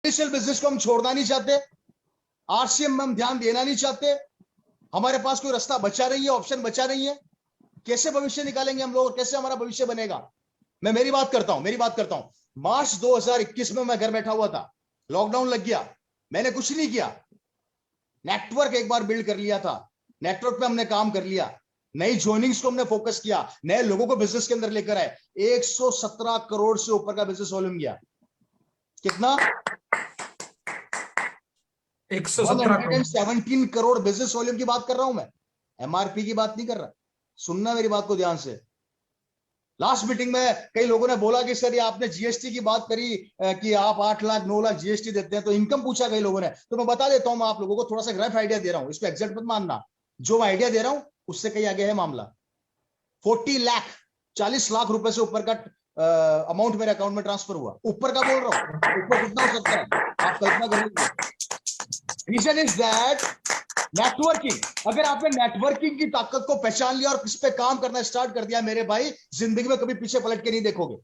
Traditional business को हम छोड़ना नहीं चाहते, आरसीएम में हम ध्यान देना नहीं चाहते, हमारे पास कोई रास्ता बचा नहीं है, ऑप्शन बचा नहीं है। कैसे भविष्य निकालेंगे हम लोग, कैसे हमारा भविष्य बनेगा? मैं मेरी बात करता हूं। मार्च 2021 में मैं घर बैठा हुआ था, लॉकडाउन लग गया, मैंने कुछ नहीं किया, नेटवर्क एक बार बिल्ड कर लिया था, नेटवर्क पे हमने काम कर लिया, नई ज्वाइनिंग्स को हमने फोकस किया, नए लोगों को बिजनेस के अंदर लेकर आए, 117 करोड़ से ऊपर का बिजनेस वॉल्यूम गया। कितना? 117 करोड़ बिजनेस वॉल्यूम की बात कर रहा हूं मैं, एमआरपी की बात नहीं कर रहा। सुनना मेरी बात को ध्यान से। लास्ट मीटिंग में कई लोगों ने बोला कि सर ये आपने जीएसटी की बात करी कि आप 8 लाख 9 लाख जीएसटी देते हैं, तो इनकम पूछा कई लोगों ने। तो मैं बता देता हूं, मैं आप लोगों को थोड़ा सा रफ आइडिया दे रहा हूं, इसको एग्जैक्ट मत मानना, जो मैं आइडिया दे रहा हूं उससे कहीं आगे है मामला। 40 लाख 40 लाख रुपए से ऊपर का अमाउंट मेरे अकाउंट में ट्रांसफर हुआ। ऊपर का बोल रहा हूं, ऊपर कितना हो सकता है आप कल्पना कर लीजिए। Reason is that networking. अगर आपने नेटवर्किंग की ताकत को पहचान लिया और इस पे काम करना स्टार्ट कर दिया मेरे भाई, जिंदगी में कभी पीछे पलट के नहीं देखोगे।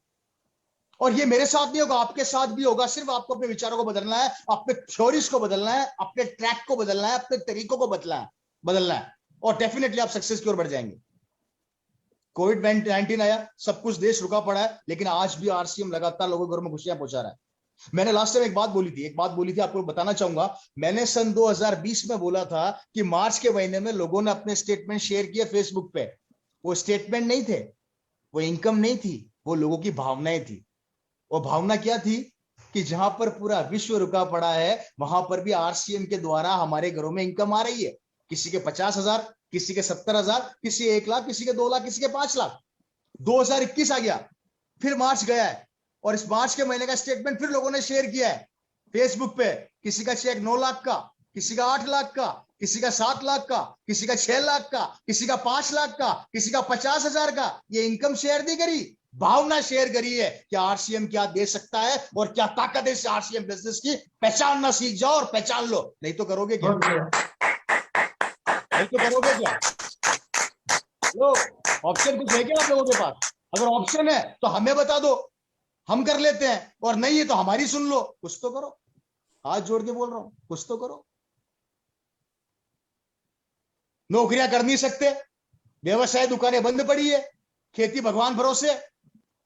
और ये मेरे साथ नहीं होगा, आपके साथ भी होगा। सिर्फ आपको अपने विचारों को बदलना है, अपने थ्योरीज को बदलना है, अपने ट्रैक को बदलना है, अपने तरीकों को बदलना है और डेफिनेटली आप सक्सेस की ओर बढ़ जाएंगे। कोविड-19 आया, सब कुछ देश रुका पड़ा है, लेकिन आज भी आरसीएम लगातार लोगों के घरों में खुशियां पहुंचा रहा है। मैंने लास्ट टाइम एक बात बोली थी आपको बताना चाहूंगा। मैंने सन 2020 में बोला था कि मार्च के महीने में लोगों ने अपने स्टेटमेंट शेयर किए फेसबुक पे। वो स्टेटमेंट नहीं थे, वो इनकम नहीं थी, वो लोगों की भावनाएं थी। वो भावना क्या थी कि जहां पर पूरा विश्व रुका पड़ा है, वहां पर भी आरसीएम के द्वारा हमारे घरों में इनकम आ रही है। किसी के 50,000, किसी के 70,000, किसी 1 लाख, किसी के 2 लाख, किसी के 5 लाख। 2021 आ गया, फिर मार्च गया है, और इस मार्च के महीने का स्टेटमेंट फिर लोगों ने शेयर किया है फेसबुक पे। किसी का चेक 9 लाख का, किसी का 8 लाख का, किसी का 7 लाख का, किसी का 6 लाख का, किसी का 5 लाख का, किसी का 50,000 का। ये इनकम शेयर नहीं करी, भावना शेयर करी है कि आरसीएम क्या दे सकता है और क्या ताकत है इस आरसीएम बिजनेस की। पहचानना सीख जाओ और पहचान लो, नहीं तो करोगे क्या? नहीं तो करोगे क्या? लो, ऑप्शन कुछ है क्या आप लोगों के पास? अगर ऑप्शन है तो हमें बता दो, हम कर लेते हैं, और नहीं है तो हमारी सुन लो। कुछ तो करो, हाथ जोड़ के बोल रहा हूं, कुछ तो करो। नौकरियां कर नहीं सकते, व्यवसाय दुकानें बंद पड़ी है, खेती भगवान भरोसे।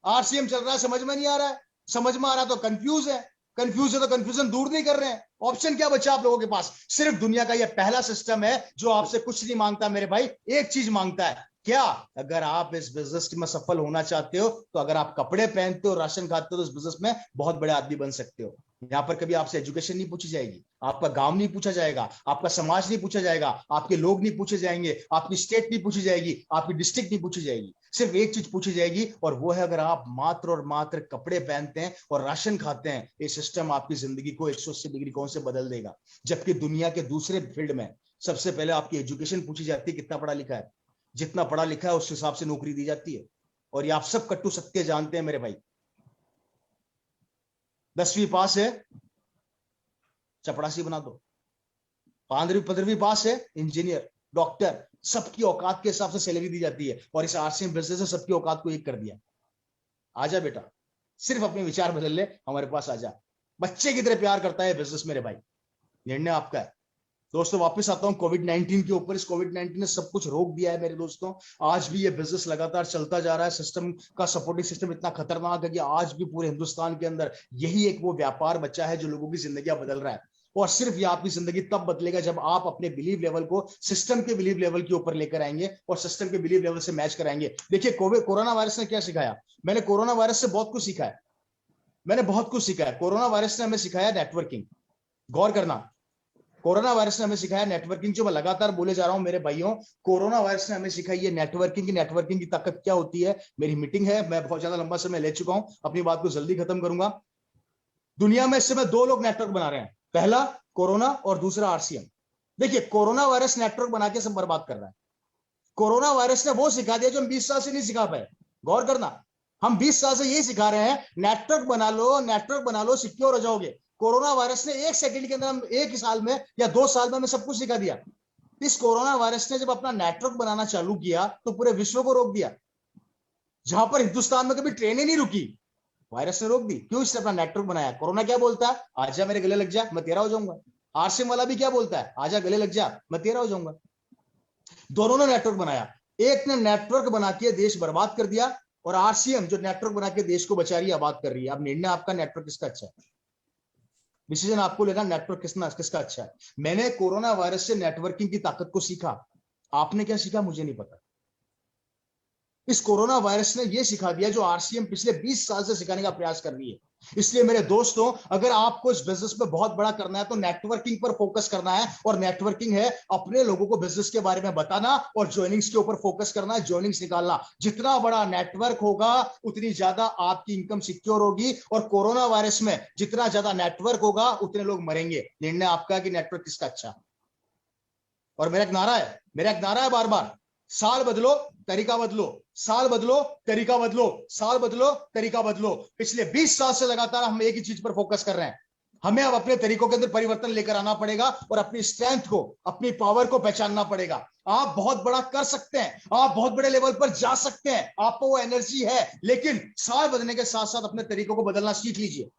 आरसीएम चल रहा है, समझ में नहीं आ रहा है, समझ में आ रहा तो कंफ्यूज है तो कंफ्यूजन दूर नहीं कर रहे हैं। ऑप्शन क्या बचा आप लोगों के पास? सिर्फ दुनिया का यह पहला सिस्टम है जो आपसे कुछ नहीं मांगता मेरे भाई, एक चीज मांगता है। क्या? अगर आप इस बिजनेस में सफल होना चाहते हो, तो अगर आप कपड़े पहनते हो, राशन खाते हो, तो इस बिजनेस में बहुत बड़े आदमी बन सकते हो। यहां पर कभी आपसे एजुकेशन नहीं पूछी जाएगी, आपका गांव नहीं पूछा जाएगा, आपका समाज नहीं पूछा जाएगा, आपके लोग नहीं पूछे जाएंगे, आपकी स्टेट नहीं पूछी जाएगी, आपकी डिस्ट्रिक्ट नहीं पूछी जाएगी। सिर्फ एक चीज पूछी जाएगी, और वो है अगर आप मात्र और मात्र कपड़े पहनते हैं और राशन खाते हैं, ये सिस्टम आपकी जिंदगी को 180 डिग्री कौन से बदल देगा। जबकि दुनिया के दूसरे फील्ड में सबसे पहले आपकी एजुकेशन पूछी जाती है, कितना पढ़ा लिखा है। जितना पढ़ा लिखा है उस हिसाब से नौकरी दी जाती है। और ये आप सब कट्टू सत्य जानते हैं मेरे भाई। 10वीं पास है, चपड़ासी बना दो। 15वीं पास है, इंजीनियर, डॉक्टर, सबकी औकात के हिसाब से सैलरी दी जाती है। और इस आरसीएम बिजनेस ने सबकी औकात को एक कर दिया। आजा बेटा, सिर्फ अपने विचार बदल ले, हमारे पास आजा। बच्चे की तरह प्यार करता है बिजनेस मेरे भाई, निर्णय आपका है। दोस्तों वापस आता हूं कोविड-19 के ऊपर। इस कोविड-19 ने सब कुछ रोक दिया है मेरे दोस्तों। आज भी ये बिजनेस लगातार चलता जा रहा है। सिस्टम का सपोर्टिंग सिस्टम इतना खतरनाक है कि आज भी पूरे हिंदुस्तान के अंदर यही एक वो व्यापार बचा है जो लोगों की जिंदगी बदल रहा है। और सिर्फ ये आपकी जिंदगी तब बदलेगा जब आप अपने बिलीव लेवल को सिस्टम के बिलीव लेवल के ऊपर लेकर आएंगे और सिस्टम के बिलीव लेवल से मैच कराएंगे। देखिए कोरोना वायरस ने क्या सिखाया? मैंने कोरोना वायरस से बहुत कुछ सीखा है। कोरोना वायरस ने हमें सिखाया नेटवर्किंग। गौर करना, कोरोना वायरस ने हमें सिखाया नेटवर्किंग। जो मैं लगातार बोले जा रहा हूं मेरे भाइयों, कोरोना वायरस ने हमें सिखाई है नेटवर्किंग की ताकत क्या होती है। मेरी मीटिंग है, मैं बहुत ज्यादा लंबा समय ले चुका हूं, अपनी बात को जल्दी खत्म करूंगा। दुनिया में इस समय 2 लोग नेटवर्क बना रहे हैं, पहला कोरोना और दूसरा आरसीएम। देखिए कोरोना वायरस नेटवर्क बना के सब बर्बाद कर रहा है। कोरोना वायरस ने वो सिखा दिया जो हम 20 साल से नहीं सिखा पाए। गौर करना, हम 20 साल से यही सिखा रहे हैं, नेटवर्क बना लो, सिक्योर हो जाओगे। कोरोना वायरस ने 1 सेकंड के अंदर, हम 1 साल में या 2 साल में हमें सब कुछ सिखा दिया। इस कोरोना वायरस ने जब अपना नेटवर्क बनाना चालू किया तो पूरे विश्व को रोक दिया। जहां पर हिंदुस्तान में कभी ट्रेनें नहीं रुकी, वायरस ने रोक दी। क्यों? इसने अपना नेटवर्क बनाया। कोरोना क्या बोलता है? आजा मेरे गले लग जा, मैं तेरा हो जाऊंगा। आरसीएम वाला भी क्या बोलता है? आजा गले लग जा, मैं तेरा हो जाऊंगा। दोनों ने नेटवर्क बनाया। एक ने नेटवर्क बना के देश बर्बाद कर दिया, और आरसीएम जो नेटवर्क बना के देश को बचा रही है, आबाद कर रही है। अब निर्णय आपका, नेटवर्क किसका अच्छा है? डिसीजन आपको लेना, नेटवर्क किसका अच्छा है। मैंने कोरोना वायरस से नेटवर्किंग की ताकत को सीखा। आपने क्या सीखा मुझे नहीं पता। इस कोरोना वायरस ने यह सिखा दिया जो आरसीएम पिछले 20 साल से सिखाने का प्रयास कर रही है। इसलिए मेरे दोस्तों, अगर आपको इस बिजनेस में बहुत बड़ा करना है तो नेटवर्किंग पर फोकस करना है। और नेटवर्किंग है अपने लोगों को बिजनेस के बारे में बताना और ज्वाइनिंग्स के ऊपर फोकस करना है, ज्वाइनिंग्स निकालना। जितना बड़ा नेटवर्क होगा उतनी ज्यादा आपकी इनकम सिक्योर होगी। और कोरोना वायरस में जितना ज्यादा नेटवर्क होगा उतने लोग मरेंगे। निर्णय आपका कि नेटवर्क किसका अच्छा। और मेरा एक नारा है बार बार, साल बदलो तरीका बदलो, साल बदलो तरीका बदलो, साल बदलो तरीका बदलो। पिछले 20 साल से लगातार हम एक ही चीज पर फोकस कर रहे हैं। हमें अब अपने तरीकों के अंदर परिवर्तन लेकर आना पड़ेगा और अपनी स्ट्रेंथ को, अपनी पावर को पहचानना पड़ेगा। आप बहुत बड़ा कर सकते हैं, आप बहुत बड़े लेवल पर जा सकते हैं, आपको वो एनर्जी है, लेकिन साल बदलने के साथ साथ अपने तरीकों को बदलना सीख लीजिए।